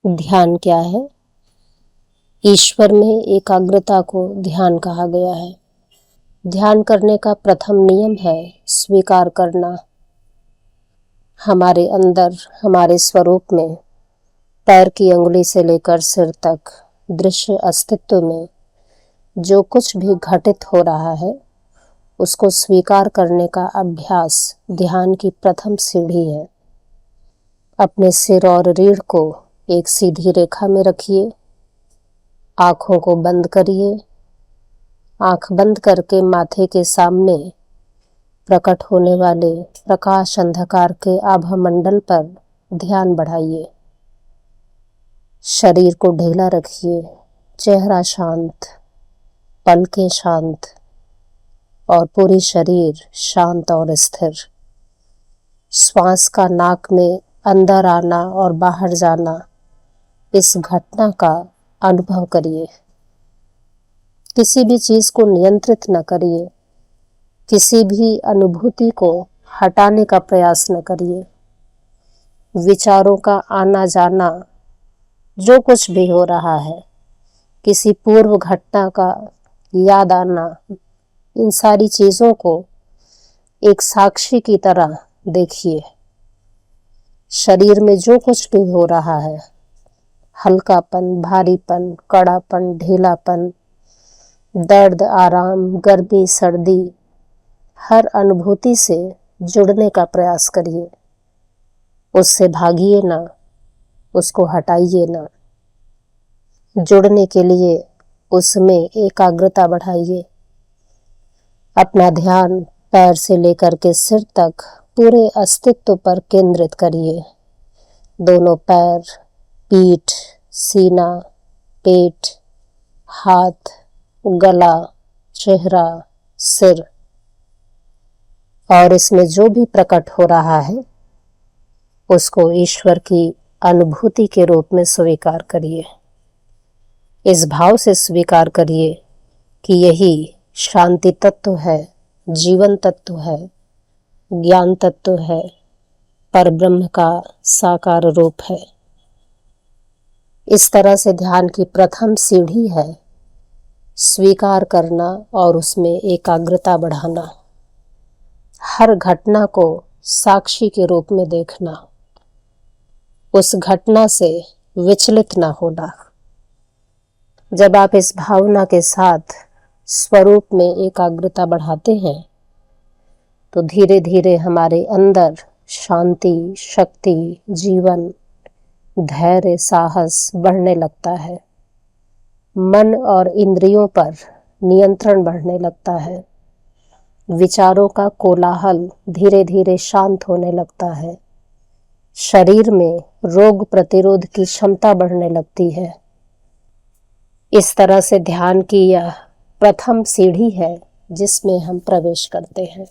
ध्यान क्या है? ईश्वर में एकाग्रता को ध्यान कहा गया है। ध्यान करने का प्रथम नियम है स्वीकार करना। हमारे अंदर, हमारे स्वरूप में, पैर की अंगुली से लेकर सिर तक दृश्य अस्तित्व में जो कुछ भी घटित हो रहा है उसको स्वीकार करने का अभ्यास ध्यान की प्रथम सीढ़ी है। अपने सिर और रीढ़ को एक सीधी रेखा में रखिए। आँखों को बंद करिए। आँख बंद करके माथे के सामने प्रकट होने वाले प्रकाश अंधकार के आभा मंडल पर ध्यान बढ़ाइए। शरीर को ढीला रखिए, चेहरा शांत, पलकें शांत और पूरी शरीर शांत और स्थिर। श्वास का नाक में अंदर आना और बाहर जाना, इस घटना का अनुभव करिए। किसी भी चीज को नियंत्रित न करिए, किसी भी अनुभूति को हटाने का प्रयास न करिए। विचारों का आना जाना, जो कुछ भी हो रहा है, किसी पूर्व घटना का याद आना, इन सारी चीजों को एक साक्षी की तरह देखिए। शरीर में जो कुछ भी हो रहा है, हल्कापन, भारीपन, कड़ापन, ढीलापन, दर्द, आराम, गर्मी, सर्दी, हर अनुभूति से जुड़ने का प्रयास करिए। उससे भागिए ना, उसको हटाइए ना। जुड़ने के लिए उसमें एकाग्रता बढ़ाइए। अपना ध्यान पैर से लेकर के सिर तक पूरे अस्तित्व पर केंद्रित करिए। दोनों पैर, पीठ, सीना, पेट, हाथ, गला, चेहरा, सिर, और इसमें जो भी प्रकट हो रहा है उसको ईश्वर की अनुभूति के रूप में स्वीकार करिए। इस भाव से स्वीकार करिए कि यही शांति तत्व है, जीवन तत्व है, ज्ञान तत्व है, परब्रह्म का साकार रूप है। इस तरह से ध्यान की प्रथम सीढ़ी है स्वीकार करना और उसमें एकाग्रता बढ़ाना। हर घटना को साक्षी के रूप में देखना, उस घटना से विचलित ना होना। जब आप इस भावना के साथ स्वरूप में एकाग्रता बढ़ाते हैं तो धीरे धीरे हमारे अंदर शांति, शक्ति, जीवन, धैर्य, साहस बढ़ने लगता है। मन और इंद्रियों पर नियंत्रण बढ़ने लगता है। विचारों का कोलाहल धीरे धीरे शांत होने लगता है। शरीर में रोग प्रतिरोध की क्षमता बढ़ने लगती है। इस तरह से ध्यान की यह प्रथम सीढ़ी है जिसमें हम प्रवेश करते हैं।